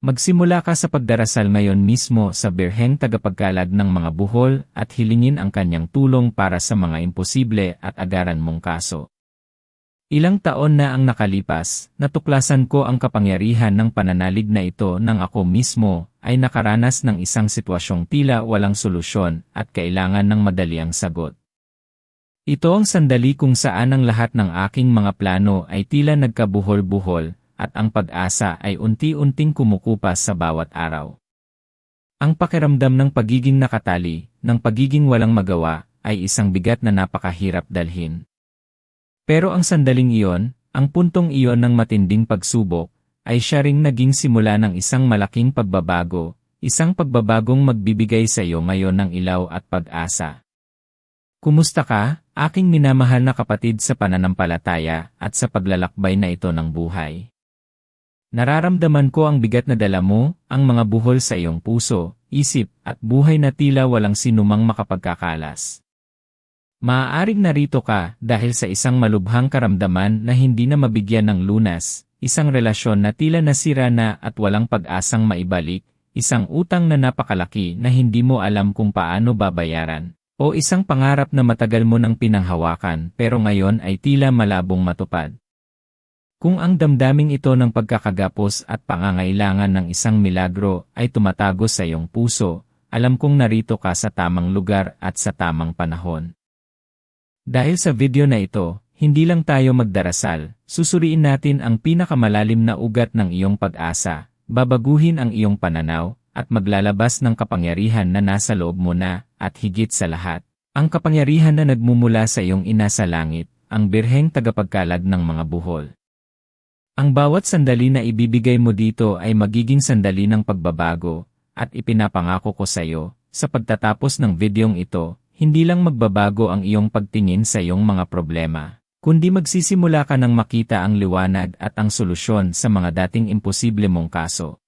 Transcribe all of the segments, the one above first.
Magsimula ka sa pagdarasal ngayon mismo sa Birheng Tagapagkalag ng mga buhol at hilingin ang kanyang tulong para sa mga imposible at agaran mong kaso. Ilang taon na ang nakalipas, natuklasan ko ang kapangyarihan ng pananalig na ito nang ako mismo ay nakaranas ng isang sitwasyong tila walang solusyon at kailangan ng madaliang sagot. Ito ang sandali kung saan ang lahat ng aking mga plano ay tila nagkabuhol-buhol at ang pag-asa ay unti-unting kumukupas sa bawat araw. Ang pakiramdam ng pagiging nakatali, ng pagiging walang magawa, ay isang bigat na napakahirap dalhin. Pero ang sandaling iyon, ang puntong iyon ng matinding pagsubok, ay siya ring naging simula ng isang malaking pagbabago, isang pagbabagong magbibigay sa iyo ngayon ng ilaw at pag-asa. Kumusta ka, aking minamahal na kapatid sa pananampalataya at sa paglalakbay na ito ng buhay? Nararamdaman ko ang bigat na dala mo, ang mga buhol sa iyong puso, isip, at buhay na tila walang sinumang makapagkakalas. Maaaring narito ka dahil sa isang malubhang karamdaman na hindi na mabigyan ng lunas, isang relasyon na tila nasira na at walang pag-asang maibalik, isang utang na napakalaki na hindi mo alam kung paano babayaran, o isang pangarap na matagal mo nang pinanghawakan pero ngayon ay tila malabong matupad. Kung ang damdaming ito ng pagkakagapos at pangangailangan ng isang milagro ay tumatago sa iyong puso, alam kong narito ka sa tamang lugar at sa tamang panahon. Dahil sa video na ito, hindi lang tayo magdarasal, susuriin natin ang pinakamalalim na ugat ng iyong pag-asa, babaguhin ang iyong pananaw, at maglalabas ng kapangyarihan na nasa loob mo na, at higit sa lahat, ang kapangyarihan na nagmumula sa iyong ina sa langit, ang Birheng Tagapagkalag ng mga buhol. Ang bawat sandali na ibibigay mo dito ay magiging sandali ng pagbabago, at ipinapangako ko sa iyo, sa pagtatapos ng videong ito, hindi lang magbabago ang iyong pagtingin sa iyong mga problema, kundi magsisimula ka ng makita ang liwanag at ang solusyon sa mga dating imposible mong kaso.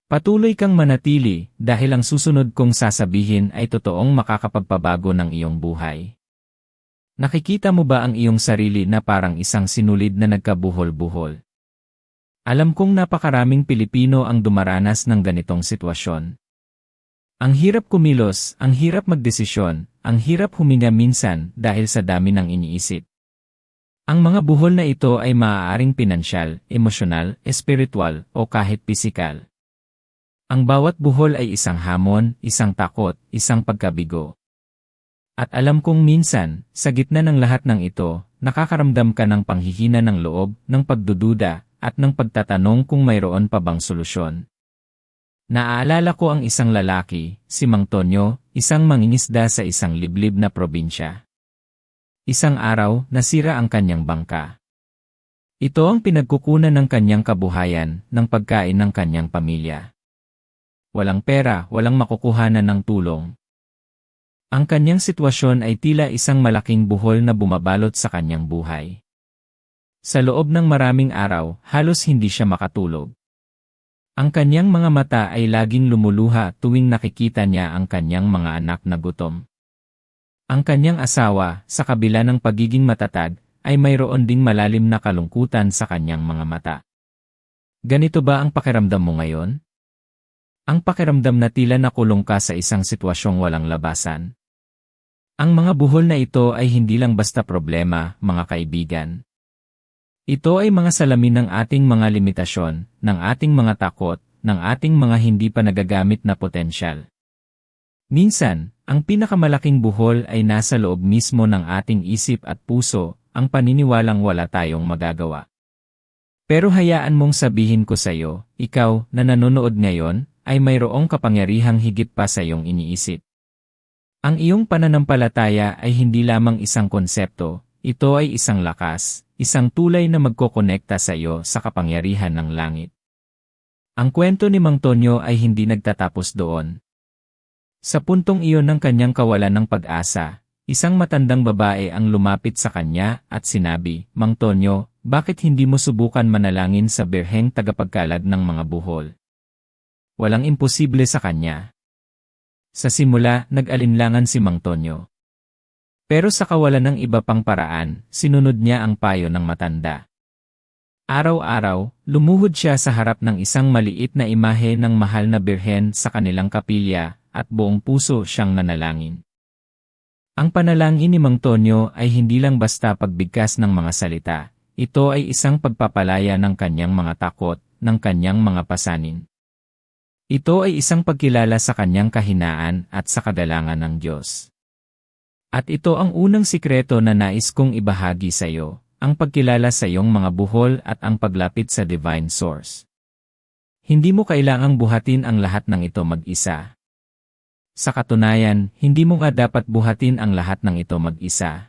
Patuloy kang manatili dahil ang susunod kong sasabihin ay totoong makakapagpabago ng iyong buhay. Nakikita mo ba ang iyong sarili na parang isang sinulid na nagkabuhol-buhol? Alam kong napakaraming Pilipino ang dumaranas ng ganitong sitwasyon. Ang hirap kumilos, ang hirap magdesisyon, ang hirap huminga minsan dahil sa dami ng iniisip. Ang mga buhol na ito ay maaaring pinansyal, emosyonal, espiritual, o kahit pisikal. Ang bawat buhol ay isang hamon, isang takot, isang pagkabigo. At alam kong minsan, sa gitna ng lahat ng ito, nakakaramdam ka ng panghihina ng loob, ng pagdududa, at ng pagtatanong kung mayroon pa bang solusyon. Naaalala ko ang isang lalaki, si Mang Tonyo, isang mangingisda sa isang liblib na probinsya. Isang araw, nasira ang kanyang bangka. Ito ang pinagkukunan ng kanyang kabuhayan, ng pagkain ng kanyang pamilya. Walang pera, walang makukuhanan ng tulong. Ang kanyang sitwasyon ay tila isang malaking buhol na bumabalot sa kanyang buhay. Sa loob ng maraming araw, halos hindi siya makatulog. Ang kanyang mga mata ay laging lumuluha tuwing nakikita niya ang kanyang mga anak na gutom. Ang kanyang asawa, sa kabila ng pagiging matatag, ay mayroon ding malalim na kalungkutan sa kanyang mga mata. Ganito ba ang pakiramdam mo ngayon? Ang pakiramdam na tila nakulong ka sa isang sitwasyong walang labasan. Ang mga buhol na ito ay hindi lang basta problema, mga kaibigan. Ito ay mga salamin ng ating mga limitasyon, ng ating mga takot, ng ating mga hindi pa nagagamit na potensyal. Minsan, ang pinakamalaking buhol ay nasa loob mismo ng ating isip at puso, ang paniniwalang wala tayong magagawa. Pero hayaan mong sabihin ko sa iyo, ikaw na nanonood ngayon, ay mayroong kapangyarihang higit pa sa iyong iniisip. Ang iyong pananampalataya ay hindi lamang isang konsepto, ito ay isang lakas, isang tulay na magkokonekta sa iyo sa kapangyarihan ng langit. Ang kwento ni Mang Tonyo ay hindi nagtatapos doon. Sa puntong iyon ng kanyang kawalan ng pag-asa, isang matandang babae ang lumapit sa kanya at sinabi, "Mang Tonyo, bakit hindi mo subukan manalangin sa Birheng Tagapagkalag ng mga buhol?" Walang imposible sa kanya. Sa simula, nag-alinlangan si Mang Tonyo. Pero sa kawalan ng iba pang paraan, sinunod niya ang payo ng matanda. Araw-araw, lumuhod siya sa harap ng isang maliit na imahe ng mahal na birhen sa kanilang kapilya, at buong puso siyang nanalangin. Ang panalangin ni Mang Tonyo ay hindi lang basta pagbigkas ng mga salita, ito ay isang pagpapalaya ng kanyang mga takot, ng kanyang mga pasanin. Ito ay isang pagkilala sa kanyang kahinaan at sa kadalangan ng Diyos. At ito ang unang sikreto na nais kong ibahagi sa iyo, ang pagkilala sa iyong mga buhol at ang paglapit sa Divine Source. Hindi mo kailangang buhatin ang lahat ng ito mag-isa. Sa katunayan, hindi mo nga dapat buhatin ang lahat ng ito mag-isa.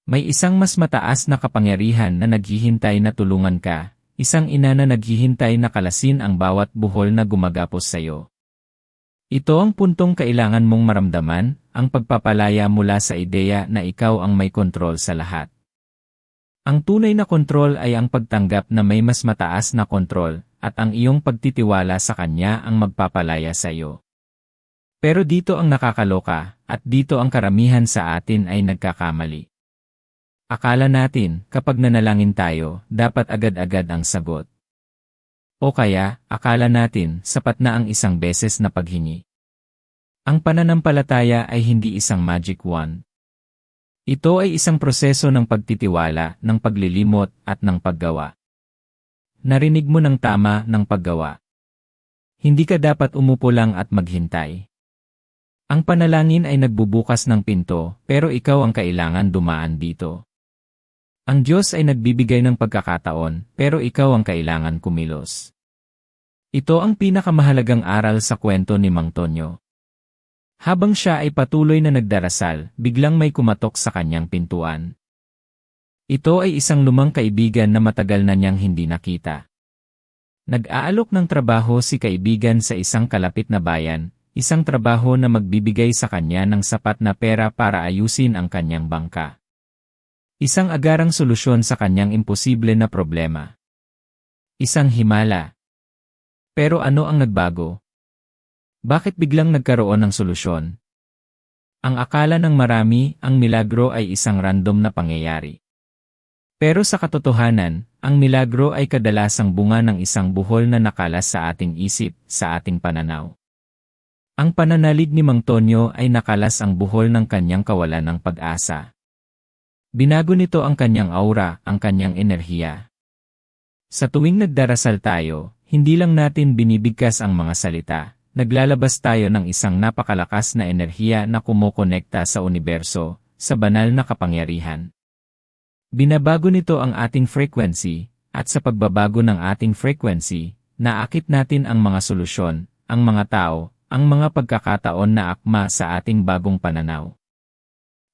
May isang mas mataas na kapangyarihan na naghihintay na tulungan ka, isang ina na naghihintay na kalasin ang bawat buhol na gumagapos sa iyo. Ito ang puntong kailangan mong maramdaman, ang pagpapalaya mula sa ideya na ikaw ang may kontrol sa lahat. Ang tunay na kontrol ay ang pagtanggap na may mas mataas na kontrol, at ang iyong pagtitiwala sa kanya ang magpapalaya sa iyo. Pero dito ang nakakaloka, at dito ang karamihan sa atin ay nagkakamali. Akala natin, kapag nanalangin tayo, dapat agad-agad ang sagot. O kaya, akala natin, sapat na ang isang beses na paghingi. Ang pananampalataya ay hindi isang magic wand. Ito ay isang proseso ng pagtitiwala, ng paglilimot, at ng paggawa. Narinig mo ng tama ng paggawa. Hindi ka dapat umupo lang at maghintay. Ang panalangin ay nagbubukas ng pinto, pero ikaw ang kailangan dumaan dito. Ang Diyos ay nagbibigay ng pagkakataon, pero ikaw ang kailangan kumilos. Ito ang pinakamahalagang aral sa kwento ni Mang Tonyo. Habang siya ay patuloy na nagdarasal, biglang may kumatok sa kanyang pintuan. Ito ay isang lumang kaibigan na matagal na niyang hindi nakita. Nag-aalok ng trabaho si kaibigan sa isang kalapit na bayan, isang trabaho na magbibigay sa kanya ng sapat na pera para ayusin ang kanyang bangka. Isang agarang solusyon sa kanyang imposible na problema. Isang himala. Pero ano ang nagbago? Bakit biglang nagkaroon ng solusyon? Ang akala ng marami, ang milagro ay isang random na pangyayari. Pero sa katotohanan, ang milagro ay kadalasang bunga ng isang buhol na nakalas sa ating isip, sa ating pananaw. Ang pananalig ni Mang Tonyo ay nakalas ang buhol ng kanyang kawalan ng pag-asa. Binago nito ang kanyang aura, ang kanyang enerhiya. Sa tuwing nagdarasal tayo, hindi lang natin binibigkas ang mga salita. Naglalabas tayo ng isang napakalakas na enerhiya na kumokonekta sa universo, sa banal na kapangyarihan. Binabago nito ang ating frequency, at sa pagbabago ng ating frequency, naakit natin ang mga solusyon, ang mga tao, ang mga pagkakataon na akma sa ating bagong pananaw.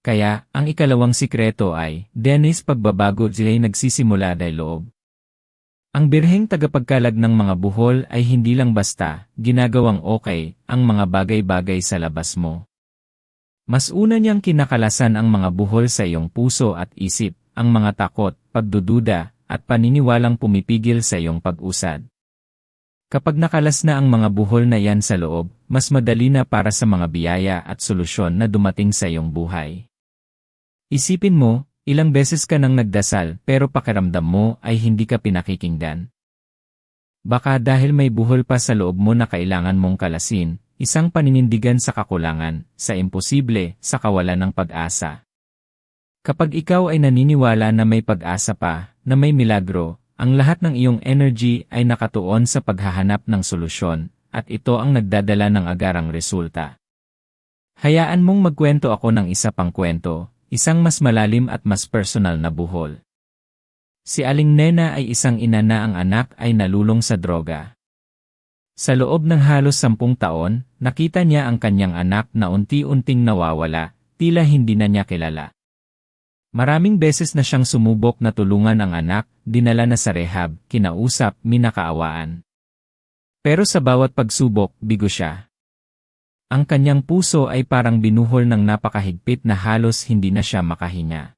Kaya, ang ikalawang sikreto ay, Dennis, pagbabago ay nagsisimula dahil loob. Ang birheng tagapagkalag ng mga buhol ay hindi lang basta, ginagawang okay, ang mga bagay-bagay sa labas mo. Mas una niyang kinakalasan ang mga buhol sa iyong puso at isip, ang mga takot, pagdududa, at paniniwalang pumipigil sa iyong pag-usad. Kapag nakalas na ang mga buhol na yan sa loob, mas madali na para sa mga biyaya at solusyon na dumating sa iyong buhay. Isipin mo, ilang beses ka nang nagdasal pero pakiramdam mo ay hindi ka pinakikinggan. Baka dahil may buhol pa sa loob mo na kailangan mong kalasin, isang paninindigan sa kakulangan, sa imposible, sa kawalan ng pag-asa. Kapag ikaw ay naniniwala na may pag-asa pa, na may milagro, ang lahat ng iyong energy ay nakatuon sa paghahanap ng solusyon, at ito ang nagdadala ng agarang resulta. Hayaan mong magkwento ako ng isa pang kwento. Isang mas malalim at mas personal na buhol. Si Aling Nena ay isang ina na ang anak ay nalulong sa droga. Sa loob ng halos 10 taon, nakita niya ang kanyang anak na unti-unting nawawala, tila hindi na niya kilala. Maraming beses na siyang sumubok na tulungan ang anak, dinala na sa rehab, kinausap, minakaawaan. Pero sa bawat pagsubok, bigo siya. Ang kanyang puso ay parang binuhol ng napakahigpit na halos hindi na siya makahinga.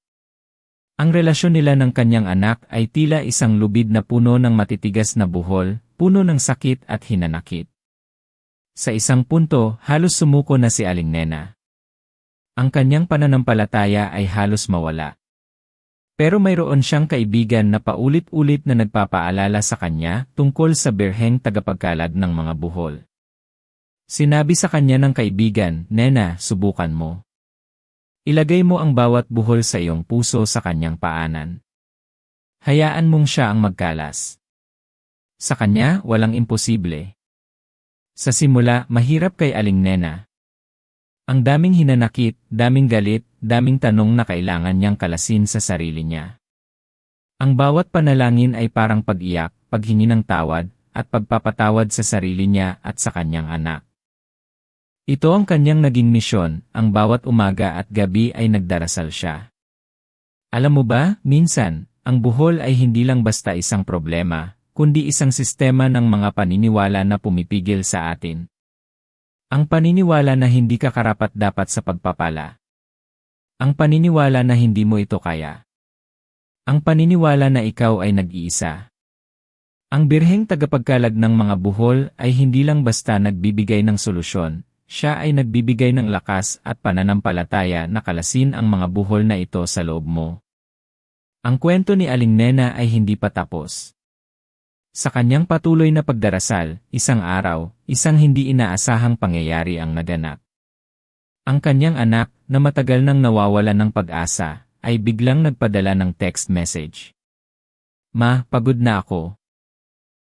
Ang relasyon nila ng kanyang anak ay tila isang lubid na puno ng matitigas na buhol, puno ng sakit at hinanakit. Sa isang punto, halos sumuko na si Aling Nena. Ang kanyang pananampalataya ay halos mawala. Pero mayroon siyang kaibigan na paulit-ulit na nagpapaalala sa kanya tungkol sa birheng tagapagkalag ng mga buhol. Sinabi sa kanya ng kaibigan, "Nena, subukan mo. Ilagay mo ang bawat buhol sa iyong puso sa kanyang paanan. Hayaan mong siya ang magkalas. Sa kanya, walang imposible." Sa simula, mahirap kay Aling Nena. Ang daming hinanakit, daming galit, daming tanong na kailangan niyang kalasin sa sarili niya. Ang bawat panalangin ay parang pag-iyak, paghingi ng tawad, at pagpapatawad sa sarili niya at sa kanyang anak. Ito ang kanyang naging misyon, ang bawat umaga at gabi ay nagdarasal siya. Alam mo ba, minsan, ang buhol ay hindi lang basta isang problema, kundi isang sistema ng mga paniniwala na pumipigil sa atin. Ang paniniwala na hindi ka karapat-dapat sa pagpapala. Ang paniniwala na hindi mo ito kaya. Ang paniniwala na ikaw ay nag-iisa. Ang birheng tagapagkalag ng mga buhol ay hindi lang basta nagbibigay ng solusyon, siya ay nagbibigay ng lakas at pananampalataya na kalasin ang mga buhol na ito sa loob mo. Ang kwento ni Aling Nena ay hindi pa tapos. Sa kanyang patuloy na pagdarasal, isang araw, isang hindi inaasahang pangyayari ang naganap. Ang kanyang anak, na matagal nang nawawalan ng pag-asa, ay biglang nagpadala ng text message. "Ma, pagod na ako.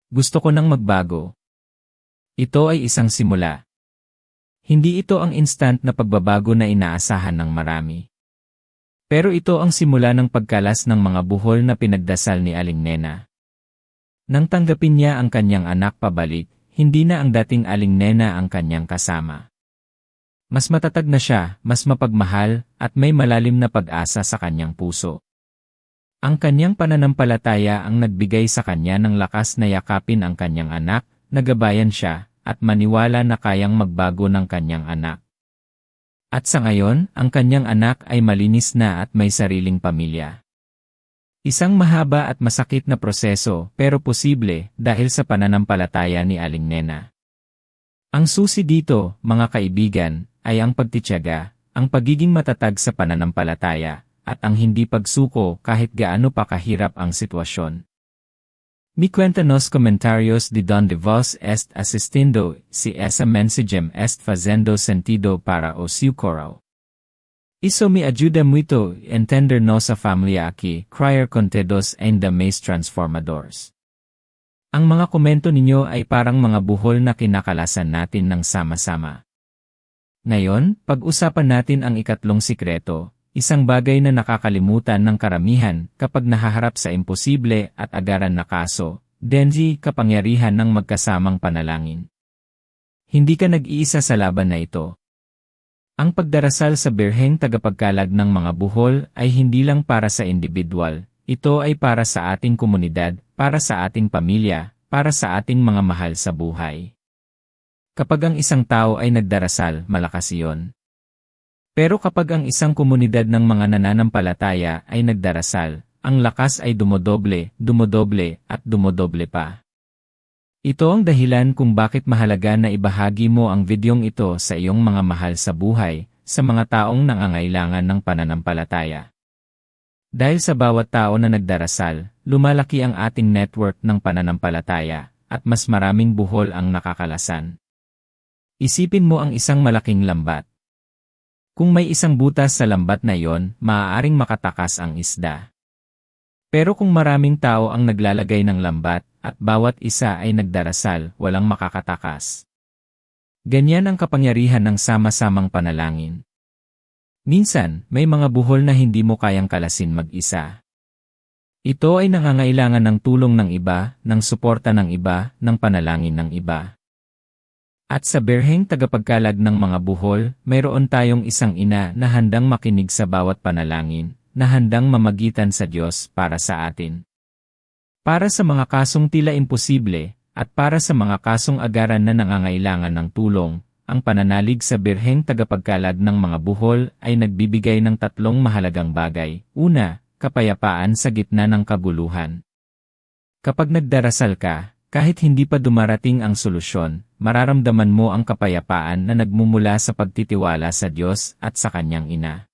Gusto ko nang magbago." Ito ay isang simula. Hindi ito ang instant na pagbabago na inaasahan ng marami. Pero ito ang simula ng pagkalas ng mga buhol na pinagdasal ni Aling Nena. Nang tanggapin niya ang kanyang anak pabalik, hindi na ang dating Aling Nena ang kanyang kasama. Mas matatag na siya, mas mapagmahal, at may malalim na pag-asa sa kanyang puso. Ang kanyang pananampalataya ang nagbigay sa kanya ng lakas na yakapin ang kanyang anak, nagabayan siya, at maniwala na kayang magbago ng kanyang anak. At sa ngayon, ang kanyang anak ay malinis na at may sariling pamilya. Isang mahaba at masakit na proseso, pero posible dahil sa pananampalataya ni Aling Nena. Ang susi dito, mga kaibigan, ay ang pagtitiyaga, ang pagiging matatag sa pananampalataya, at ang hindi pagsuko kahit gaano pa kahirap ang sitwasyon. Mi cuéntanos comentarios de donde vos est asistindo, si esa mensagem est fazendo sentido para o seu coração. Isso me ajuda muito entender nossa família aqui, criar conteúdos ainda mais transformadores. Ang mga komento ninyo ay parang mga buhol na kinakalasan natin ng sama-sama. Ngayon, pag-usapan natin ang ikatlong sikreto, isang bagay na nakakalimutan ng karamihan kapag nahaharap sa imposible at agaran na kaso, denji kapangyarihan ng magkasamang panalangin. Hindi ka nag-iisa sa laban na ito. Ang pagdarasal sa birheng tagapagkalag ng mga buhol ay hindi lang para sa individual, ito ay para sa ating komunidad, para sa ating pamilya, para sa ating mga mahal sa buhay. Kapag ang isang tao ay nagdarasal, malakas iyon. Pero kapag ang isang komunidad ng mga nananampalataya ay nagdarasal, ang lakas ay dumodoble, at dumodoble pa. Ito ang dahilan kung bakit mahalaga na ibahagi mo ang videong ito sa iyong mga mahal sa buhay, sa mga taong nangangailangan ng pananampalataya. Dahil sa bawat tao na nagdarasal, lumalaki ang ating network ng pananampalataya, at mas maraming buhol ang nakakalasan. Isipin mo ang isang malaking lambat. Kung may isang butas sa lambat na iyon, maaaring makatakas ang isda. Pero kung maraming tao ang naglalagay ng lambat, at bawat isa ay nagdarasal, walang makakatakas. Ganyan ang kapangyarihan ng sama-samang panalangin. Minsan, may mga buhol na hindi mo kayang kalasin mag-isa. Ito ay nangangailangan ng tulong ng iba, ng suporta ng iba, ng panalangin ng iba. At sa birheng tagapagkalag ng mga buhol, mayroon tayong isang ina na handang makinig sa bawat panalangin, na handang mamagitan sa Diyos para sa atin. Para sa mga kasong tila imposible, at para sa mga kasong agaran na nangangailangan ng tulong, ang pananalig sa birheng tagapagkalag ng mga buhol ay nagbibigay ng tatlong mahalagang bagay. Una, kapayapaan sa gitna ng kaguluhan. Kapag nagdarasal ka, kahit hindi pa dumarating ang solusyon, mararamdaman mo ang kapayapaan na nagmumula sa pagtitiwala sa Diyos at sa Kanyang ina.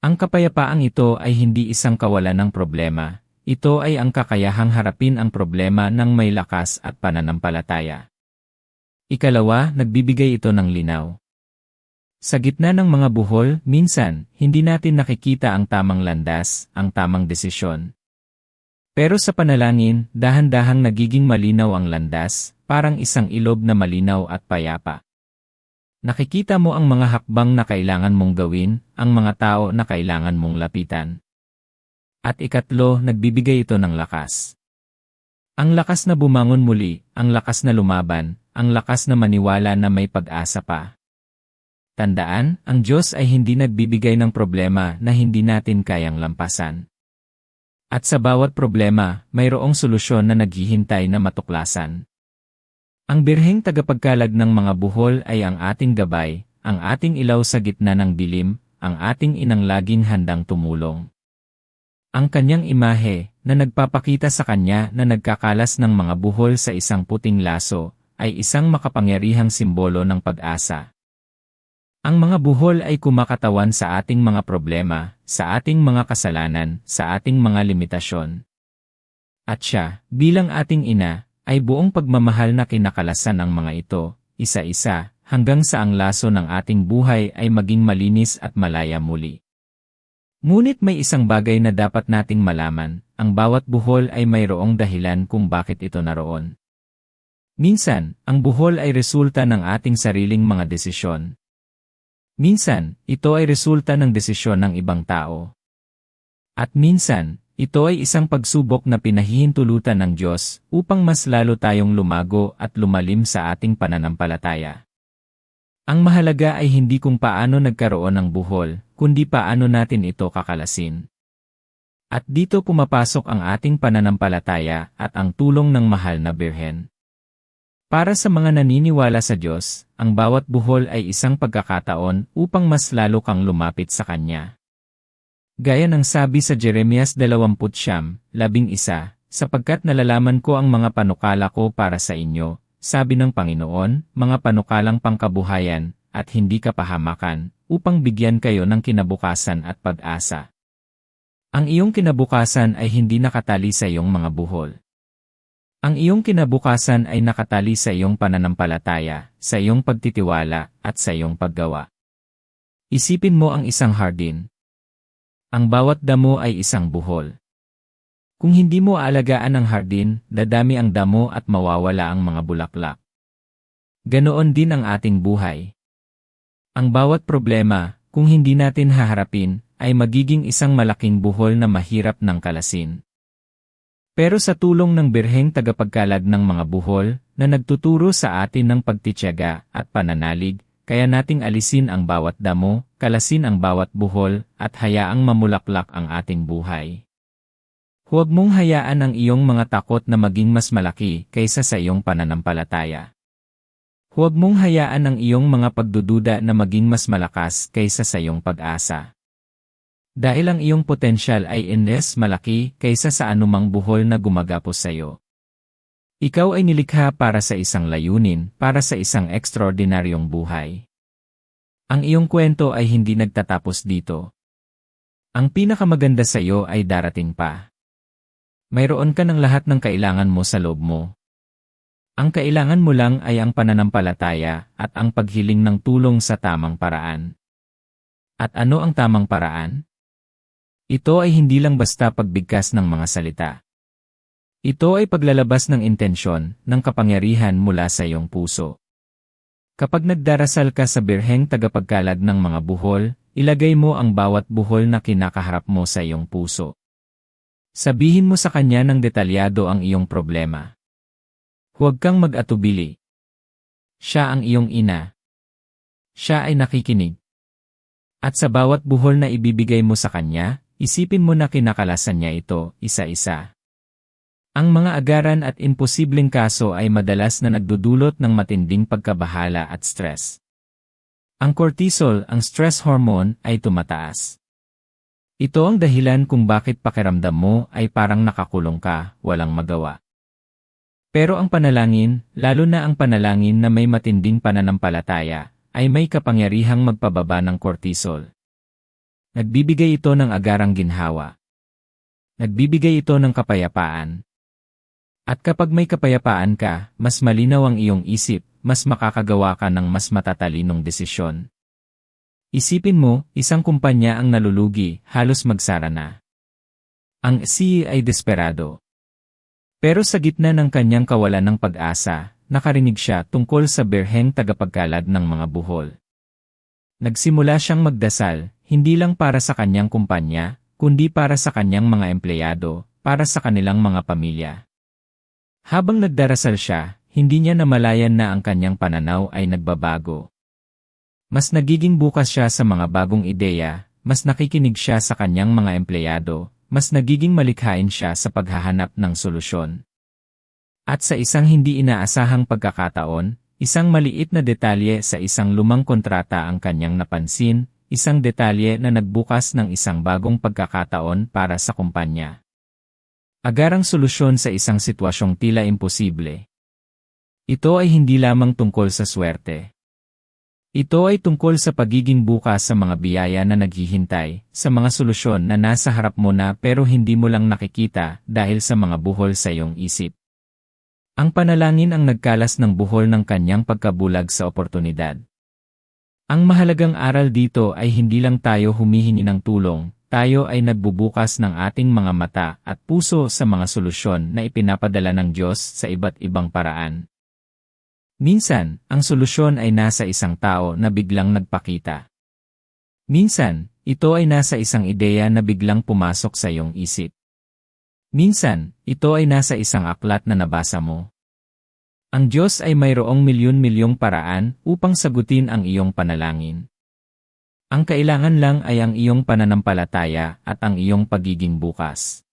Ang kapayapaang ito ay hindi isang kawalan ng problema. Ito ay ang kakayahang harapin ang problema ng may lakas at pananampalataya. Ikalawa, nagbibigay ito ng linaw. Sa gitna ng mga buhol, minsan, hindi natin nakikita ang tamang landas, ang tamang desisyon. Pero sa panalangin, dahan-dahang nagiging malinaw ang landas, parang isang ilog na malinaw at payapa. Nakikita mo ang mga hakbang na kailangan mong gawin, ang mga tao na kailangan mong lapitan. At ikatlo, nagbibigay ito ng lakas. Ang lakas na bumangon muli, ang lakas na lumaban, ang lakas na maniwala na may pag-asa pa. Tandaan, ang Diyos ay hindi nagbibigay ng problema na hindi natin kayang lampasan. At sa bawat problema, mayroong solusyon na naghihintay na matuklasan. Ang birheng tagapagkalag ng mga buhol ay ang ating gabay, ang ating ilaw sa gitna ng dilim, ang ating inang laging handang tumulong. Ang kanyang imahe, na nagpapakita sa kanya na nagkakalas ng mga buhol sa isang puting laso, ay isang makapangyarihang simbolo ng pag-asa. Ang mga buhol ay kumakatawan sa ating mga problema, sa ating mga kasalanan, sa ating mga limitasyon. At siya, bilang ating ina, ay buong pagmamahal na kinakalasan ang mga ito, isa-isa, hanggang sa ang laso ng ating buhay ay maging malinis at malaya muli. Ngunit may isang bagay na dapat nating malaman, ang bawat buhol ay mayroong dahilan kung bakit ito naroon. Minsan, ang buhol ay resulta ng ating sariling mga desisyon. Minsan, ito ay resulta ng desisyon ng ibang tao. At minsan, ito ay isang pagsubok na pinahihintulutan ng Diyos upang mas lalo tayong lumago at lumalim sa ating pananampalataya. Ang mahalaga ay hindi kung paano nagkaroon ng buhol, kundi paano natin ito kakalasin. At dito pumapasok ang ating pananampalataya at ang tulong ng mahal na Birhen. Para sa mga naniniwala sa Diyos, ang bawat buhol ay isang pagkakataon upang mas lalo kang lumapit sa Kanya. Gaya ng sabi sa Jeremias 20:11, sapagkat nalalaman ko ang mga panukala ko para sa inyo, sabi ng Panginoon, mga panukalang pangkabuhayan, at hindi kapahamakan, upang bigyan kayo ng kinabukasan at pag-asa. Ang iyong kinabukasan ay hindi nakatali sa iyong mga buhol. Ang iyong kinabukasan ay nakatali sa iyong pananampalataya, sa iyong pagtitiwala, at sa iyong paggawa. Isipin mo ang isang hardin. Ang bawat damo ay isang buhol. Kung hindi mo aalagaan ang hardin, dadami ang damo at mawawala ang mga bulaklak. Ganoon din ang ating buhay. Ang bawat problema, kung hindi natin haharapin, ay magiging isang malaking buhol na mahirap ng kalasin. Pero sa tulong ng birheng tagapagkalag ng mga buhol, na nagtuturo sa atin ng pagtitiyaga at pananalig, kaya nating alisin ang bawat damo, kalasin ang bawat buhol, at hayaang mamulaklak ang ating buhay. Huwag mong hayaan ang iyong mga takot na maging mas malaki kaysa sa iyong pananampalataya. Huwag mong hayaan ang iyong mga pagdududa na maging mas malakas kaysa sa iyong pag-asa. Dahil ang iyong potensyal ay malaki kaysa sa anumang buhol na gumagapos sa iyo. Ikaw ay nilikha para sa isang layunin, para sa isang ekstraordinaryong buhay. Ang iyong kwento ay hindi nagtatapos dito. Ang pinakamaganda sa iyo ay darating pa. Mayroon ka ng lahat ng kailangan mo sa loob mo. Ang kailangan mo lang ay ang pananampalataya at ang paghiling ng tulong sa tamang paraan. At ano ang tamang paraan? Ito ay hindi lang basta pagbigkas ng mga salita. Ito ay paglalabas ng intensyon, ng kapangyarihan mula sa iyong puso. Kapag nagdarasal ka sa birheng tagapagkalag ng mga buhol, ilagay mo ang bawat buhol na kinakaharap mo sa iyong puso. Sabihin mo sa kanya ng detalyado ang iyong problema. Huwag kang mag-atubili. Siya ang iyong ina. Siya ay nakikinig. At sa bawat buhol na ibibigay mo sa kanya, isipin mo na kinakalasan niya ito, isa-isa. Ang mga agaran at imposibleng kaso ay madalas na nagdudulot ng matinding pagkabahala at stress. Ang cortisol, ang stress hormone, ay tumataas. Ito ang dahilan kung bakit pakiramdam mo ay parang nakakulong ka, walang magawa. Pero ang panalangin, lalo na ang panalangin na may matinding pananampalataya, ay may kapangyarihang magpababa ng cortisol. Nagbibigay ito ng agarang ginhawa. Nagbibigay ito ng kapayapaan. At kapag may kapayapaan ka, mas malinaw ang iyong isip, mas makakagawa ka ng mas matatalinong desisyon. Isipin mo, isang kumpanya ang nalulugi, halos magsara na. Ang CEO ay desperado. Pero sa gitna ng kanyang kawalan ng pag-asa, nakarinig siya tungkol sa birheng tagapagkalag ng mga buhol. Nagsimula siyang magdasal, hindi lang para sa kanyang kumpanya, kundi para sa kanyang mga empleyado, para sa kanilang mga pamilya. Habang nagdarasal siya, hindi niya namalayan na ang kanyang pananaw ay nagbabago. Mas nagiging bukas siya sa mga bagong ideya, mas nakikinig siya sa kanyang mga empleyado, mas nagiging malikhain siya sa paghahanap ng solusyon. At sa isang hindi inaasahang pagkakataon, isang maliit na detalye sa isang lumang kontrata ang kanyang napansin, isang detalye na nagbukas ng isang bagong pagkakataon para sa kumpanya. Agarang solusyon sa isang sitwasyong tila imposible. Ito ay hindi lamang tungkol sa swerte. Ito ay tungkol sa pagiging bukas sa mga biyaya na naghihintay, sa mga solusyon na nasa harap mo na pero hindi mo lang nakikita dahil sa mga buhol sa iyong isip. Ang panalangin ang nagkalas ng buhol ng kanyang pagkabulag sa oportunidad. Ang mahalagang aral dito ay hindi lang tayo humihingi ng tulong, tayo ay nagbubukas ng ating mga mata at puso sa mga solusyon na ipinapadala ng Diyos sa iba't ibang paraan. Minsan, ang solusyon ay nasa isang tao na biglang nagpakita. Minsan, ito ay nasa isang ideya na biglang pumasok sa iyong isip. Minsan, ito ay nasa isang aklat na nabasa mo. Ang Diyos ay mayroong milyon-milyong paraan upang sagutin ang iyong panalangin. Ang kailangan lang ay ang iyong pananampalataya at ang iyong pagiging bukas.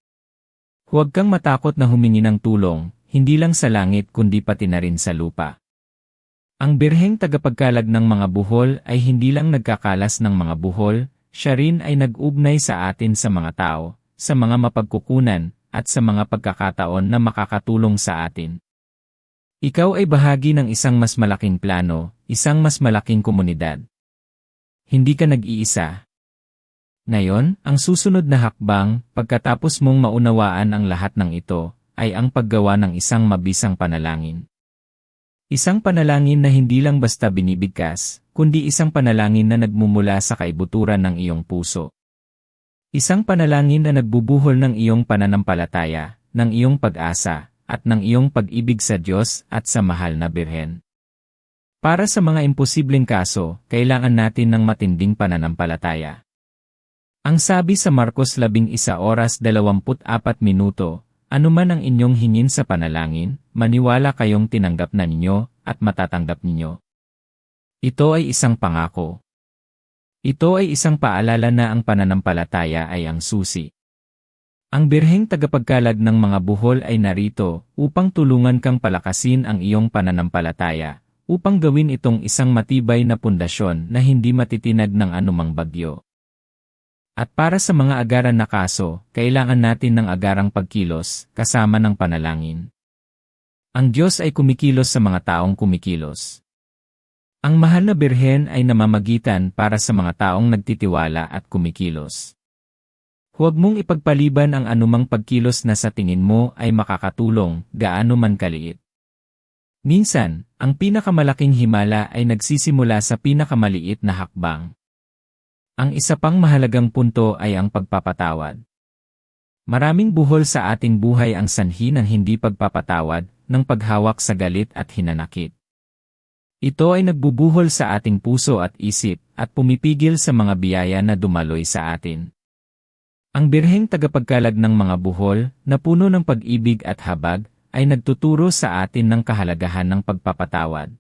Huwag kang matakot na humingi ng tulong, hindi lang sa langit kundi pati na rin sa lupa. Ang birheng tagapagkalag ng mga buhol ay hindi lang nagkakalas ng mga buhol, siya rin ay nag-ugnay sa atin sa mga tao, sa mga mapagkukunan, at sa mga pagkakataon na makakatulong sa atin. Ikaw ay bahagi ng isang mas malaking plano, isang mas malaking komunidad. Hindi ka nag-iisa. Ngayon, ang susunod na hakbang, pagkatapos mong maunawaan ang lahat ng ito, ay ang paggawa ng isang mabisang panalangin. Isang panalangin na hindi lang basta binibigkas, kundi isang panalangin na nagmumula sa kaibuturan ng iyong puso. Isang panalangin na nagbubuhol ng iyong pananampalataya, ng iyong pag-asa, at ng iyong pag-ibig sa Diyos at sa mahal na Birhen. Para sa mga imposibleng kaso, kailangan natin ng matinding pananampalataya. Ang sabi sa Marcos 11:24, anuman ang inyong hingin sa panalangin, maniwala kayong tinanggap na ninyo at matatanggap ninyo. Ito ay isang pangako. Ito ay isang paalala na ang pananampalataya ay ang susi. Ang birheng tagapagkalag ng mga buhol ay narito upang tulungan kang palakasin ang iyong pananampalataya, upang gawin itong isang matibay na pundasyon na hindi matitinag ng anumang bagyo. At para sa mga agaran na kaso, kailangan natin ng agarang pagkilos, kasama ng panalangin. Ang Diyos ay kumikilos sa mga taong kumikilos. Ang mahal na birhen ay namamagitan para sa mga taong nagtitiwala at kumikilos. Huwag mong ipagpaliban ang anumang pagkilos na sa tingin mo ay makakatulong, gaano man kaliit. Minsan, ang pinakamalaking himala ay nagsisimula sa pinakamaliit na hakbang. Ang isa pang mahalagang punto ay ang pagpapatawad. Maraming buhol sa ating buhay ang sanhi ng hindi pagpapatawad, ng paghawak sa galit at hinanakit. Ito ay nagbubuhol sa ating puso at isip, at pumipigil sa mga biyaya na dumaloy sa atin. Ang birheng tagapagkalag ng mga buhol, na puno ng pag-ibig at habag, ay nagtuturo sa atin ng kahalagahan ng pagpapatawad.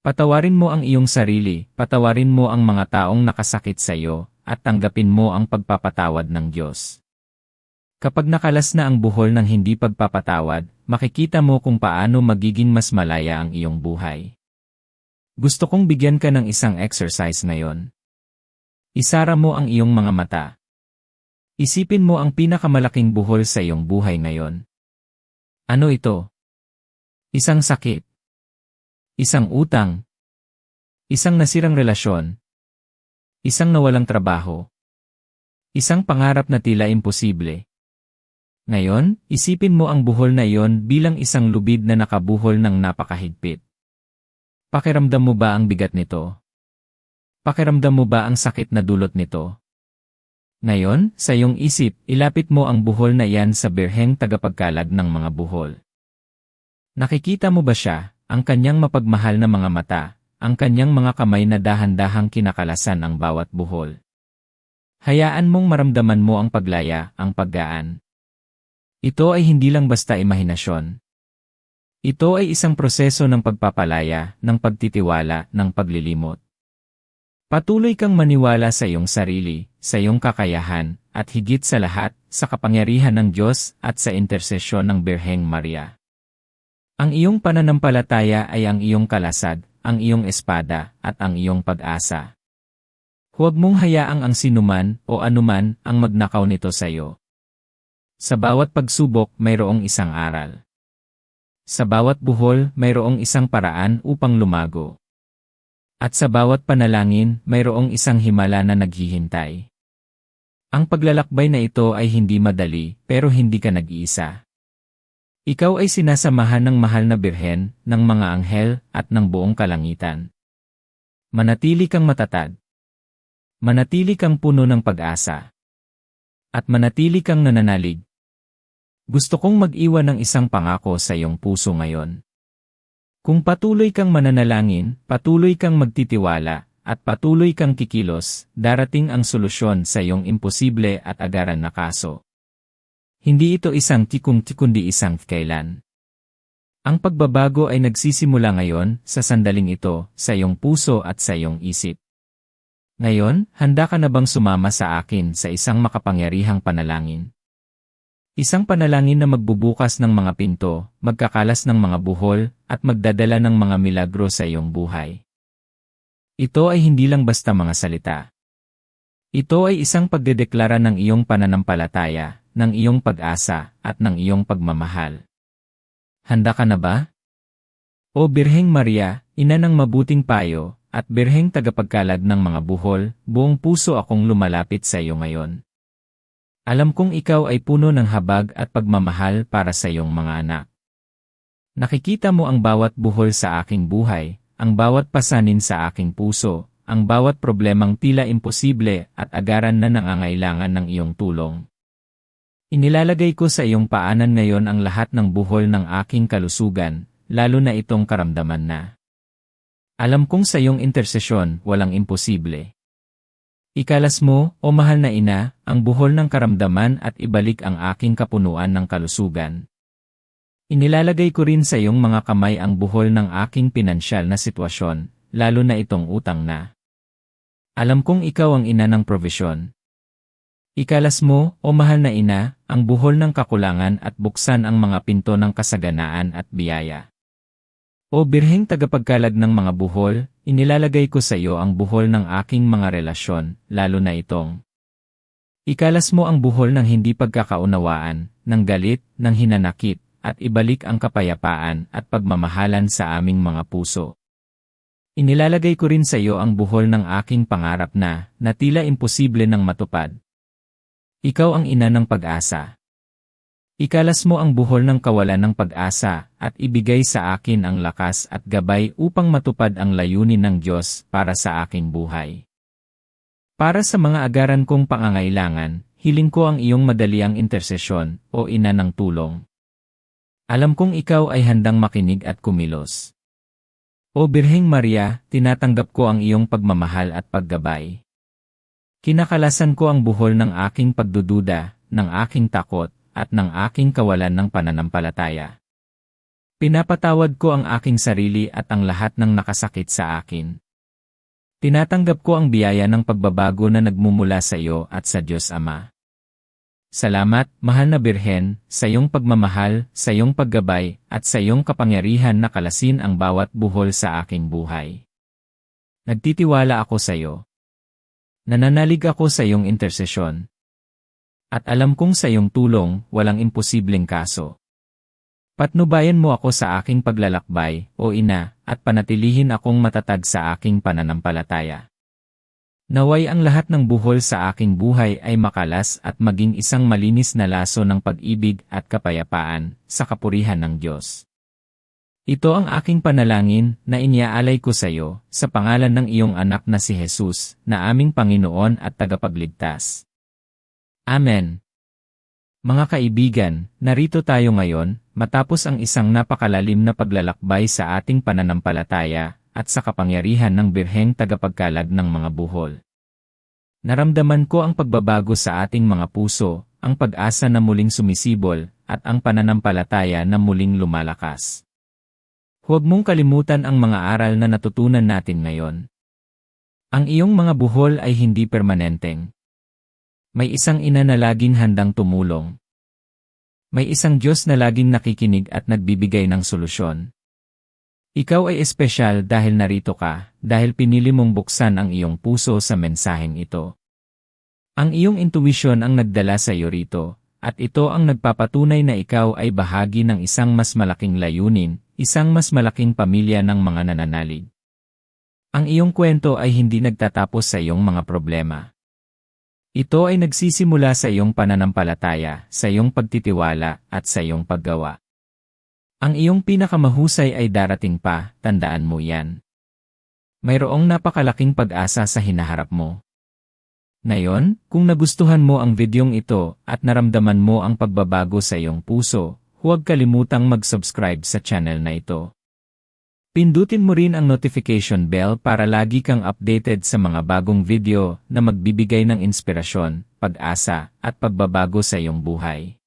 Patawarin mo ang iyong sarili, patawarin mo ang mga taong nakasakit sa iyo, at tanggapin mo ang pagpapatawad ng Diyos. Kapag nakalas na ang buhol ng hindi pagpapatawad, makikita mo kung paano magiging mas malaya ang iyong buhay. Gusto kong bigyan ka ng isang exercise ngayon. Isara mo ang iyong mga mata. Isipin mo ang pinakamalaking buhol sa iyong buhay ngayon. Ano ito? Isang sakit. Isang utang. Isang nasirang relasyon. Isang nawalang trabaho. Isang pangarap na tila imposible. Ngayon, isipin mo ang buhol na iyon bilang isang lubid na nakabuhol ng napakahigpit. Pakiramdam mo ba ang bigat nito? Pakiramdam mo ba ang sakit na dulot nito? Ngayon, sa iyong isip, ilapit mo ang buhol na iyan sa birheng tagapagkalag ng mga buhol. Nakikita mo ba siya, ang kanyang mapagmahal na mga mata, ang kanyang mga kamay na dahan-dahang kinakalasan ang bawat buhol? Hayaan mong maramdaman mo ang paglaya, ang paggaan. Ito ay hindi lang basta imahinasyon. Ito ay isang proseso ng pagpapalaya, ng pagtitiwala, ng paglilimot. Patuloy kang maniwala sa iyong sarili, sa iyong kakayahan, at higit sa lahat, sa kapangyarihan ng Diyos at sa intersesyon ng Birheng Maria. Ang iyong pananampalataya ay ang iyong kalasag, ang iyong espada, at ang iyong pag-asa. Huwag mong hayaang ang sinuman o anuman ang magnakaw nito sa iyo. Sa bawat pagsubok, mayroong isang aral. Sa bawat buhol, mayroong isang paraan upang lumago. At sa bawat panalangin, mayroong isang himala na naghihintay. Ang paglalakbay na ito ay hindi madali, pero hindi ka nag-iisa. Ikaw ay sinasamahan ng mahal na birhen, ng mga anghel, at ng buong kalangitan. Manatili kang matatag. Manatili kang puno ng pag-asa. At manatili kang nananalig. Gusto kong mag-iwan ng isang pangako sa iyong puso ngayon. Kung patuloy kang mananalangin, patuloy kang magtitiwala, at patuloy kang kikilos, darating ang solusyon sa iyong imposible at agaran na kaso. Hindi ito isang tikung kundi isang kailan. Ang pagbabago ay nagsisimula ngayon, sa sandaling ito, sa iyong puso at sa iyong isip. Ngayon, handa ka na bang sumama sa akin sa isang makapangyarihang panalangin? Isang panalangin na magbubukas ng mga pinto, magkakalas ng mga buhol, at magdadala ng mga milagro sa iyong buhay. Ito ay hindi lang basta mga salita. Ito ay isang pagdedeklara ng iyong pananampalataya, ng iyong pag-asa, at ng iyong pagmamahal. Handa ka na ba? O Birheng Maria, ina ng mabuting payo, at birheng tagapagkalag ng mga buhol, buong puso akong lumalapit sa iyo ngayon. Alam kong ikaw ay puno ng habag at pagmamahal para sa iyong mga anak. Nakikita mo ang bawat buhol sa aking buhay, ang bawat pasanin sa aking puso, ang bawat problemang tila imposible at agaran na nangangailangan ng iyong tulong. Inilalagay ko sa iyong paanan ngayon ang lahat ng buhol ng aking kalusugan, lalo na itong karamdaman na. Alam kong sa iyong intersesyon, walang imposible. Ikalas mo, o mahal na ina, ang buhol ng karamdaman at ibalik ang aking kapunuan ng kalusugan. Inilalagay ko rin sa iyong mga kamay ang buhol ng aking pinansyal na sitwasyon, lalo na itong utang na. Alam kong ikaw ang ina ng provisyon. Ikalas mo, o mahal na ina, ang buhol ng kakulangan at buksan ang mga pinto ng kasaganaan at biyaya. O birheng tagapagkalag ng mga buhol, inilalagay ko sa iyo ang buhol ng aking mga relasyon, lalo na itong. Ikalas mo ang buhol ng hindi pagkakaunawaan, ng galit, ng hinanakit, at ibalik ang kapayapaan at pagmamahalan sa aming mga puso. Inilalagay ko rin sa iyo ang buhol ng aking pangarap na tila imposible nang matupad. Ikaw ang ina ng pag-asa. Ikalas mo ang buhol ng kawalan ng pag-asa at ibigay sa akin ang lakas at gabay upang matupad ang layunin ng Diyos para sa aking buhay. Para sa mga agaran kong pangangailangan, hiling ko ang iyong madaliang intersesyon, o ina ng tulong. Alam kong ikaw ay handang makinig at kumilos. O Birheng Maria, tinatanggap ko ang iyong pagmamahal at paggabay. Kinakalasan ko ang buhol ng aking pagdududa, ng aking takot, at ng aking kawalan ng pananampalataya. Pinapatawad ko ang aking sarili at ang lahat ng nakasakit sa akin. Tinatanggap ko ang biyaya ng pagbabago na nagmumula sa iyo at sa Diyos Ama. Salamat, mahal na Birhen, sa iyong pagmamahal, sa iyong paggabay, at sa iyong kapangyarihan na kalasin ang bawat buhol sa aking buhay. Nagtitiwala ako sa iyo. Nananalig ako sa iyong intersesyon. At alam kong sa iyong tulong, walang imposibleng kaso. Patnubayan mo ako sa aking paglalakbay, o ina, at panatilihin akong matatag sa aking pananampalataya. Naway ang lahat ng buhol sa aking buhay ay makalas at maging isang malinis na laso ng pag-ibig at kapayapaan sa kapurihan ng Diyos. Ito ang aking panalangin na iniaalay ko sa iyo sa pangalan ng iyong anak na si Jesus, na aming Panginoon at tagapagligtas. Amen. Mga kaibigan, narito tayo ngayon, matapos ang isang napakalalim na paglalakbay sa ating pananampalataya at sa kapangyarihan ng Birheng Tagapagkalag ng mga buhol. Naramdaman ko ang pagbabago sa ating mga puso, ang pag-asa na muling sumisibol, at ang pananampalataya na muling lumalakas. Huwag mong kalimutan ang mga aral na natutunan natin ngayon. Ang iyong mga buhol ay hindi permanenteng. May isang ina na laging handang tumulong. May isang Diyos na laging nakikinig at nagbibigay ng solusyon. Ikaw ay espesyal dahil narito ka, dahil pinili mong buksan ang iyong puso sa mensaheng ito. Ang iyong intuwisyon ang nagdala sa iyo rito, at ito ang nagpapatunay na ikaw ay bahagi ng isang mas malaking layunin, isang mas malaking pamilya ng mga nananalig. Ang iyong kwento ay hindi nagtatapos sa iyong mga problema. Ito ay nagsisimula sa iyong pananampalataya, sa iyong pagtitiwala, at sa iyong paggawa. Ang iyong pinakamahusay ay darating pa, tandaan mo yan. Mayroong napakalaking pag-asa sa hinaharap mo. Ngayon, kung nagustuhan mo ang videong ito at naramdaman mo ang pagbabago sa iyong puso, huwag kalimutang mag-subscribe sa channel na ito. Pindutin mo rin ang notification bell para lagi kang updated sa mga bagong video na magbibigay ng inspirasyon, pag-asa, at pagbabago sa iyong buhay.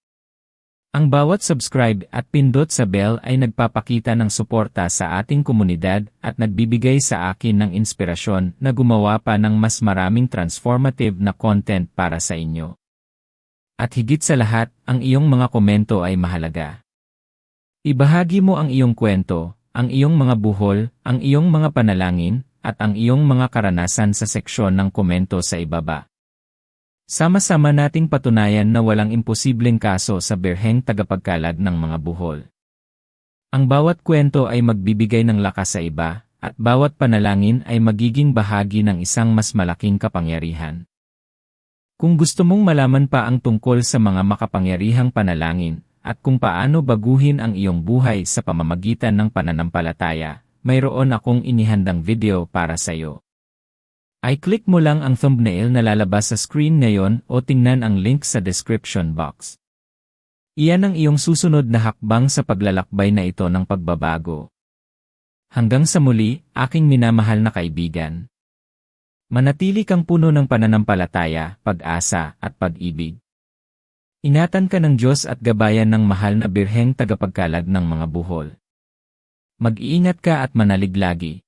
Ang bawat subscribe at pindot sa bell ay nagpapakita ng suporta sa ating komunidad at nagbibigay sa akin ng inspirasyon na gumawa pa ng mas maraming transformative na content para sa inyo. At higit sa lahat, ang iyong mga komento ay mahalaga. Ibahagi mo ang iyong kwento, ang iyong mga buhol, ang iyong mga panalangin, at ang iyong mga karanasan sa seksyon ng komento sa ibaba. Sama-sama nating patunayan na walang imposibleng kaso sa Birheng Tagapagkalag ng mga buhol. Ang bawat kwento ay magbibigay ng lakas sa iba, at bawat panalangin ay magiging bahagi ng isang mas malaking kapangyarihan. Kung gusto mong malaman pa ang tungkol sa mga makapangyarihang panalangin, at kung paano baguhin ang iyong buhay sa pamamagitan ng pananampalataya, mayroon akong inihandang video para sa iyo. I-click mo lang ang thumbnail na lalabas sa screen ngayon o tingnan ang link sa description box. Iyan ang iyong susunod na hakbang sa paglalakbay na ito ng pagbabago. Hanggang sa muli, aking minamahal na kaibigan. Manatili kang puno ng pananampalataya, pag-asa, at pag-ibig. Ingatan ka ng Diyos at gabayan ng mahal na Birheng Tagapagkalag ng mga buhol. Mag-iingat ka at manalig lagi.